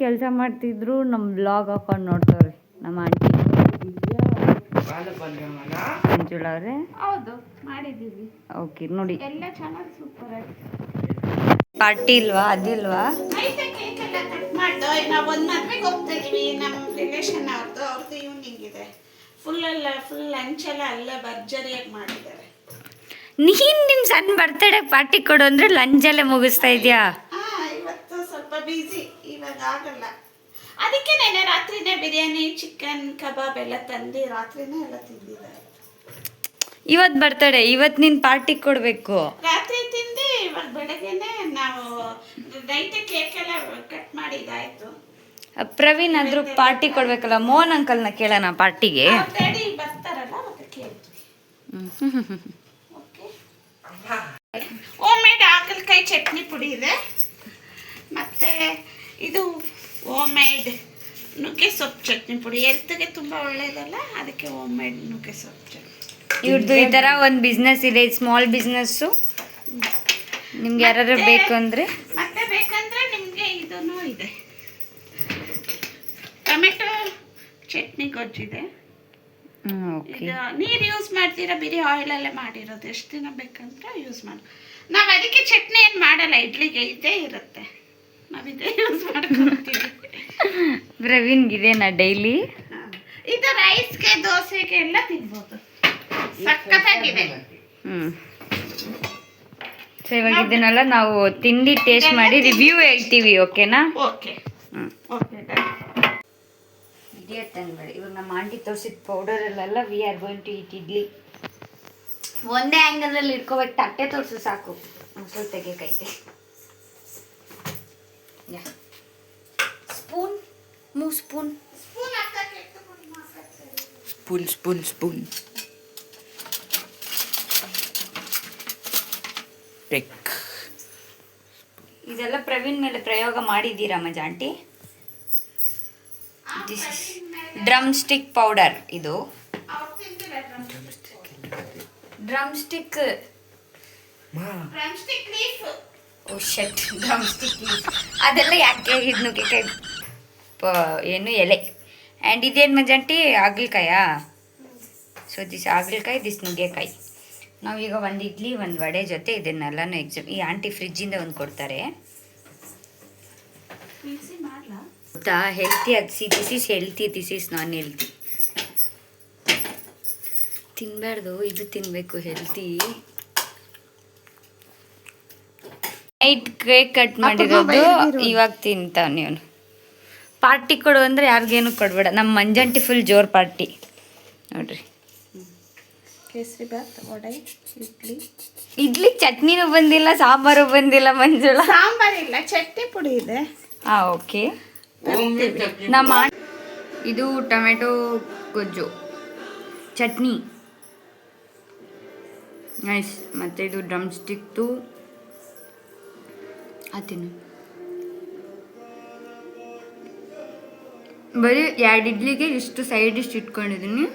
ಕೆಲಸ ಮಾಡ್ತಿದ್ರು ನಮ್ಮ ಬ್ಲಾಗ್ ಹಾಕೊಂಡು ನೋಡ್ತಾವ್ರಿ ನಮ್ಮ ಆಂಟಿ ಮಂಜುಳಾ ಅವರೇ. ಹೌದು ಮಾಡಿದ್ದೀವಿ. ಓಕೆ ನೋಡಿ ಎಲ್ಲ ಚೆನ್ನಾಗಿ ಸೂಪರ್ ಆಗಿ. ಪಾರ್ಟಿ ಇಲ್ವಾ? ಅದಿಲ್ವಾ? ಐತೆ ಕೇಕ್ ಎಲ್ಲ ಕಟ್ ಮಾಡ್ದು. ನಾವು ಒಂದು ಮದುವೆಗೆ ಹೋಗ್ತಾ ಇದೀವಿ, ನಮ್ಮ ರಿಲೇಷನ್ ಅವ್ರದ್ದು ಈವ್ನಿಂಗ್ ಇದೆ. ಫುಲ್ ಲಂಚ್ ಎಲ್ಲ ಅಲ್ಲೇ ಭರ್ಜರಿಯಾಗಿ ಮಾಡಿದ್ದಾರೆ. ನೀನು ನಿಮ್ಮ ಸಣ್ಣ ಬರ್ತಡೇ ಪಾರ್ಟಿ ಕೊಡು ಅಂದರೆ ಲಂಚಲ್ಲೇ ಮುಗಿಸ್ತಾ ಇದೆಯಾ? ಇವತ್ತು ಸ್ವಲ್ಪ ಬ್ಯುಸಿ, ಇವಾಗ ಆಗಲ್ಲ. ಅದಕ್ಕೆ ನೆನೆ ರಾತ್ರಿನೇ ಬಿರಿಯಾನಿ ಚಿಕನ್ ಕಬಾಬ್ ಎಲ್ಲ ತಂದು ರಾತ್ರಿನೇ ಎಲ್ಲ ತಿಂದಿದ್ದಾರೆ. ಇವತ್ತು ಬರ್ತಡೇ, ಇವತ್ತು ನೀನು ಪಾರ್ಟಿ ಕೊಡಬೇಕು. ರಾತ್ರಿ ತಿಂದು ಇವಾಗ ಬೆಳಗ್ಗೆನೆ ನಾವು ನೈಟ್ ಕೇಕ್ ಎಲ್ಲ ಕಟ್ ಮಾಡಿದಾಯ್ತು. ಪ್ರವೀಣ್ ಆದ್ರೂ ಪಾರ್ಟಿ ಕೊಡ್ಬೇಕಲ್ಲ, ಮೋಹನ್ ಅಂಕಲ್ನ ಕೇಳೋಣ ಪಾರ್ಟಿಗೆ. ಡ್ಯಾಡಿ ಬರ್ತಾರಲ್ಲ ಮತ್ತೆ ಕೇಳ್ತೀವಿ. ಹೋಮ್ ಮೇಡ್ ಹಾಗಲಕಾಯಿ ಚಟ್ನಿ ಪುಡಿ ಇದೆ, ಮತ್ತೆ ಇದು ಹೋಮ್ ಮೇಡ್ ನುಗ್ಗೆ ಸೊಪ್ಪು ಚಟ್ನಿ ಪುಡಿ. ಹೆಲ್ತ್ಗೆ ತುಂಬ ಒಳ್ಳೇದಲ್ಲ, ಅದಕ್ಕೆ ಹೋಮ್ ಮೇಡ್ ನುಗ್ಗೆ ಸೊಪ್ಪು ಚಟ್ನಿ. ಇವ್ರದ್ದು ಈ ಥರ ಒಂದು ಬಿಸ್ನೆಸ್ ಇದೆ, ಸ್ಮಾಲ್ ಬಿಸ್ನೆಸ್ಸು. ನಿಮ್ಗೆ ಯಾರು ಬೇಕು ಅಂದರೆ ಮತ್ತೆ ಬೇಕಂದ್ರೆ ನಿಮಗೆ ಇದೂ ಇದೆ, ಟೊಮೆಟೊ ಚಟ್ನಿ ಗೊಜ್ಜಿದೆ. ಇದು ನೀರು ಯೂಸ್ ಮಾಡ್ತೀರಾ, ಬಿರಿ ಆಯಿಲಲ್ಲೇ ಮಾಡಿರೋದು. ಎಷ್ಟು ದಿನ ಬೇಕಂದ್ರೆ ಯೂಸ್ ಮಾಡಿ. ನಾವು ಅದಕ್ಕೆ ಚಟ್ನಿ ಏನು ಮಾಡಲ್ಲ, ಇಡ್ಲಿಗೆ ಇದೇ ಇರುತ್ತೆ, ನಾವು ಇದೇ ಯೂಸ್ ಮಾಡ್ಕೊಳ್ತೀವಿ. ಪ್ರವೀಣ್ಗಿದೇನಾ ಡೈಲಿ? ಇದು ರೈಸ್ಗೆ ದೋಸೆಗೆ ಎಲ್ಲ ತಿನ್ಬೋದು, ಸಖತ್ತಾಗಿದೆ. ಸೊ ಇವಾಗ ಇದನ್ನೆಲ್ಲ ನಾವು ತಿಂಡಿ ಟೇಸ್ಟ್ ಮಾಡಿ ರಿವ್ಯೂ ಹೇಳ್ತೀವಿ, ಓಕೆನಾ? Okay okay. ಇಡಿಯಟ್ ಅನ್ಬೇಡಿ, ಇವಾಗ ನಮ್ಮ ಆಂಟಿ ತೋರಿಸಿದ ಪೌಡರಲ್ಲೆಲ್ಲ we are going to eat idli. ಒಂದೇ ಆ್ಯಂಗಲಲ್ಲಿ ಇಟ್ಕೋಬೇಕು, ತಟ್ಟೆ ತೋರಿಸು ಸಾಕು. ಮೊಸರು ತೆಗೆಕೈತೆ. Spoon spoon spoon spoon spoon tech. ಇದೆಲ್ಲ ಪ್ರವೀಣ್ ಮೇಲೆ ಪ್ರಯೋಗ ಮಾಡಿದ್ದೀರಾ ಮಜಾ aunty? This is drumstick powder. ಇದು drumstick leaf. Oh shut, drumstick leaf ಅದೆಲ್ಲ ಯಾಕೆ? ಇದು ನುಗ್ಗೆಕಾಯಿ ಏನು ಎಲೆ. ಆ್ಯಂಡ್ ಇದೇನು ಮಜಾಂಟಿ? ಹಾಗಲಕಾಯಾ? ಸೊ ದಿಸ್ ಹಾಗಲಕಾಯಿ, ದಿಸ್ ನುಗ್ಗೆಕಾಯಿ. ನಾವೀಗ ಒಂದು ಇಡ್ಲಿ ಒಂದು ವಡೆ ಜೊತೆ ಇದನ್ನೆಲ್ಲನೂ ಈ ಆಂಟಿ ಫ್ರಿಜ್ಜಿಂದ ಒಂದು ಕೊಡ್ತಾರೆ. ಗೊತ್ತಾ, ಹೆಲ್ತಿ ಅದು. This is healthy, this is non healthy. ತಿನ್ನಬಾರ್ದು, ಇದು ತಿನ್ನಬೇಕು, ಹೆಲ್ತಿ. ನೈಟ್ ಕೇಕ್ ಕಟ್ ಮಾಡಿರೋದು ಇವಾಗ ತಿಂತಾವ. ನೀವು ಪಾರ್ಟಿ ಕೊಡು ಅಂದರೆ ಯಾರಿಗೇನು ಕೊಡಬೇಡ. ನಮ್ಮ ಮಂಜಂಟಿ ಫುಲ್ ಜೋರ್ ಪಾರ್ಟಿ ನೋಡ್ರಿ. ಕೇಸರಿ ಬಾತ್, ವಡೆ, ಇಡ್ಲಿ ಚಟ್ನಿನೂ ಬಂದಿಲ್ಲ, ಸಾಂಬಾರು ಬಂದಿಲ್ಲ ಮಂಜುಳಾ. ಸಾಂಬಾರಿಲ್ಲ, ಚಟ್ನಿ ಪುಡಿ ಇದೆ. ಹಾಂ ಓಕೆ. ನಮ್ಮ ಇದು ಟೊಮೆಟೊ ಗೊಜ್ಜು ಚಟ್ನಿ ನೈಸ್. ಮತ್ತು ಇದು ಡ್ರಮ್ ಸ್ಟಿಕ್ದು ಆತೀನಿ. ಬರೀ 2 ಇಡ್ಲಿಗೆ ಇಷ್ಟು ಸೈಡ್ ಡಿಶ್ ಇಟ್ಕೊಂಡಿದ್ದೀನಿ.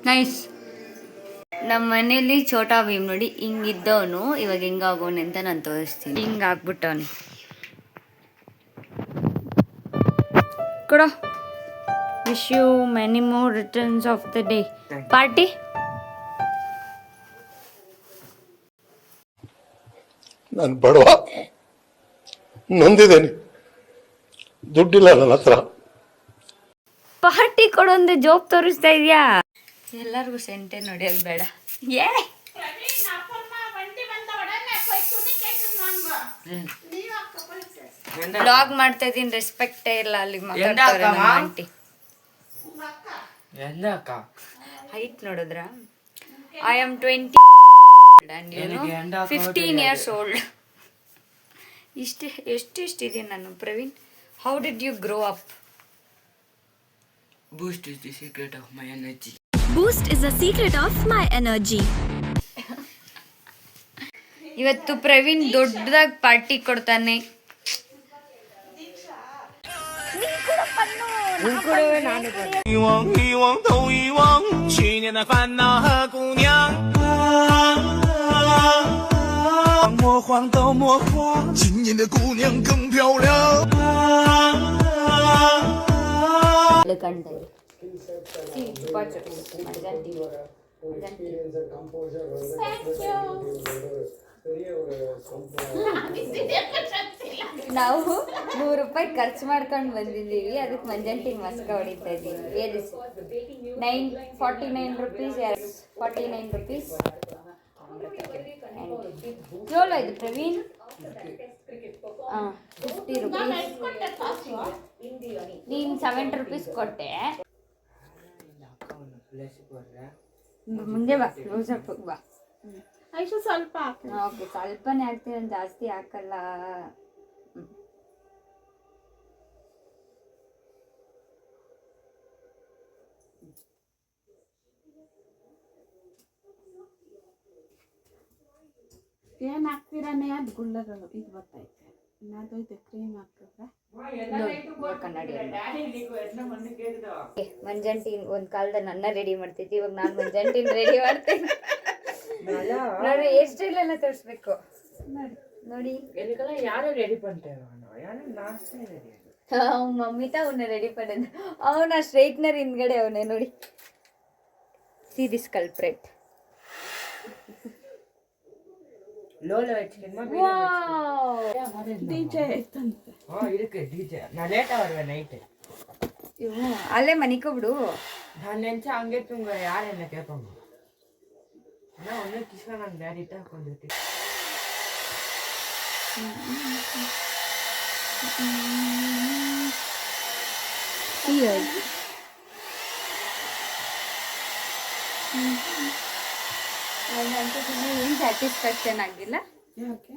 ನೈಸ್. ನಮ್ಮ ಮನೇಲಿ ಛೋಟಾ ಭೀಮ್ ನೋಡಿ ಹಿಂಗಿದ್ದವನು ಇವಾಗ ಹಿಂಗಾಗೋನೆ ಅಂತ ನಾನು ತೋರಿಸ್ತೀನಿ. ಹಿಂಗಾಗ್ಬಿಟ್ಟವನು ಕೊಡೋ. Wish you many more returns of the day. Party ನಾನು ಬಡವ, ನೊಂದಿದ್ದೇನೆ, ದುಡ್ಡಿಲ್ಲ ನನ್ನ ಹತ್ರ. ಪಾರ್ಟಿ ಕೊಡೊಂದು ಜೋಬ್ ತೋರಿಸ್ತಾ ಇದೆಯಾ? ಎಲ್ಲರಿಗೂ ಸೆಂಟೆ ನೋಡಿ, ಅದು ಬೇಡ. ಬ್ಲಾಗ್ ಮಾಡ್ತಾ ಇದ್ದೀನಿ, ರೆಸ್ಪೆಕ್ಟೇ ಇಲ್ಲ. ಅಲ್ಲಿ ಮಾತಾಡ್ತಾರೆ ನಮ್ಮ ಆಂಟಿ. ಹೈಟ್ ನೋಡಿದ್ರ? I am 20 and you know 15 years old. ಎಷ್ಟಿದ್ದೀನಿ ನಾನು Praveen? How did you grow up? Boost is the secret of my energy. Boost is the secret of my energy. ಇವತ್ತು ಪ್ರವೀಣ್ ದೊಡ್ಡದಾಗಿ ಪಾರ್ಟಿ ಕೊಡ್ತಾನೆ.一忘都遗忘去年的烦恼和姑娘。魔幻到魔幻，今年的姑娘更漂亮。 ಕಂಡಲ್ಲಿ ಚುಪಾ ಚುಪ್ಸ್ ಮಜಂಟಿ ನಾವು 100 ರೂಪಾಯಿ ಖರ್ಚು ಮಾಡ್ಕೊಂಡು ಬಂದಿದ್ದೀವಿ. ಅದಕ್ಕೆ ಮಂಜಂಟಿ ಮಸ್ಕ ಹೊಡಿತಾ ಇದ್ದೀವಿ. 49 ರುಪೀಸ್ 49 ರುಪೀಸ್. ಚೋಲೋ ಇದು ಪ್ರವೀಣ್. 50 ರುಪೀಸ್. ನೀನು 70 ರುಪೀಸ್ ಕೊಟ್ಟೆ. ಮುಂದೆ ಬಾ, ಸ್ವಲ್ಪ ಬಾ. ಐಶು ಸ್ವಲ್ಪ ಹಾಕಿ. ಓಕೆ, ಸ್ವಲ್ಪನೇ ಹಾಕ್ತೀನಿ, ಜಾಸ್ತಿ ಹಾಕಲ್ಲ. ಏನು ಹಾಕ್ತೀರಾನೆ ಅದು ಗುಳ್ಳಗಳು ಇದು ಬರ್ತೈತೆ. ಇನ್ನದು ಇದು ಕ್ರೀಮ್ ಹಾಕಿದ್ರೆ ಕನ್ನಡಿ ಮಂಜಂಟಿ ಒಂದ್ ಕಾಲದಲ್ಲಿ ನನ್ನ ರೆಡಿ ಮಾಡ್ತಿದ್ದೆ, ಇವಾಗ ನಾನು ಮಂಜಂಟಿನ ರೆಡಿ ಮಾಡ್ತೀನಿ. ನೋಡಿ ಎಷ್ಟು ಇಲ್ಲ ತೋರಿಸ್ಬೇಕು ನೋಡಿ. ಯಾರು ರೆಡಿ ಪಂಟೇರೋ ಮಮ್ಮಿತಾ ಅವನ್ನ ರೆಡಿ ಪಡೆದ ಅವನ ಸ್ಟ್ರೈಟ್ನರ್ ಹಿಂದ್ಗಡೆ ಅವನೇ ನೋಡಿ. See this culprit. ಲೋಲ ಡಿಜೆ ಐತಂತೆ. ಇದಕ್ಕೆ ಡಿಜೆ ನಾ ಲೇಟ್ ಆವರ್ವೆ ನೈಟ್ ಇವು ಅಲ್ಲೇ ಮನಿಕೋಬಿಡು. ನಾನು ನೆಂಚ ಹಂಗೆ ತುಂಗ ಯಾರೆಲ್ಲ ಕೇಳ್ಕೊಂಡು ನಾ ಒಂದೇ ಕಿಸ್ಕ ನಾನು ಡ್ಯಾಡಿ ಇಟ್ಟು ಹಾಕೊಂಡಿರ್ತೀನಿ. ಏನು ಸ್ಯಾಟಿಸ್ಫ್ಯಾಕ್ಷನ್ ಆಗಿಲ್ಲ. ಯಾಕೆ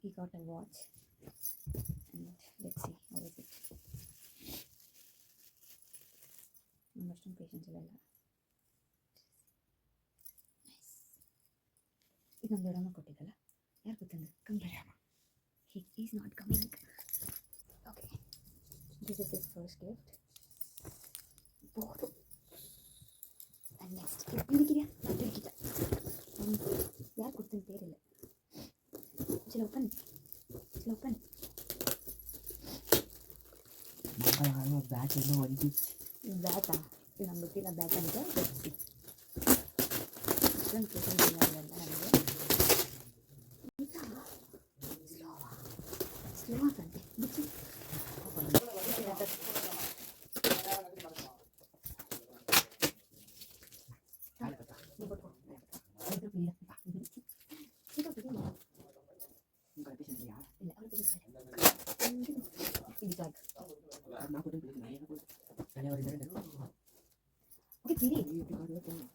He got a watch and let's see how is it. Mushroom patients all nice. Idam dorama kottidala yaar gottanda come he is not coming. Okay, this is his first gift. And next idikida and yaar gottanda terilla. Chill open. Bat ಎಲ್ಲ ಒಂದು ಬ್ಯಾಟಾ ಇದು ನಮ್ಮ ಗೊತ್ತಿಲ್ಲ bat ಅಂತ ಗೊತ್ತಿ. ಇಷ್ಟೊಂದು patience ಇಲ್ಲ ನನಗೆ. Slow ಆಗಂತೆ ಬಿಚ್ಚಿ. Okay,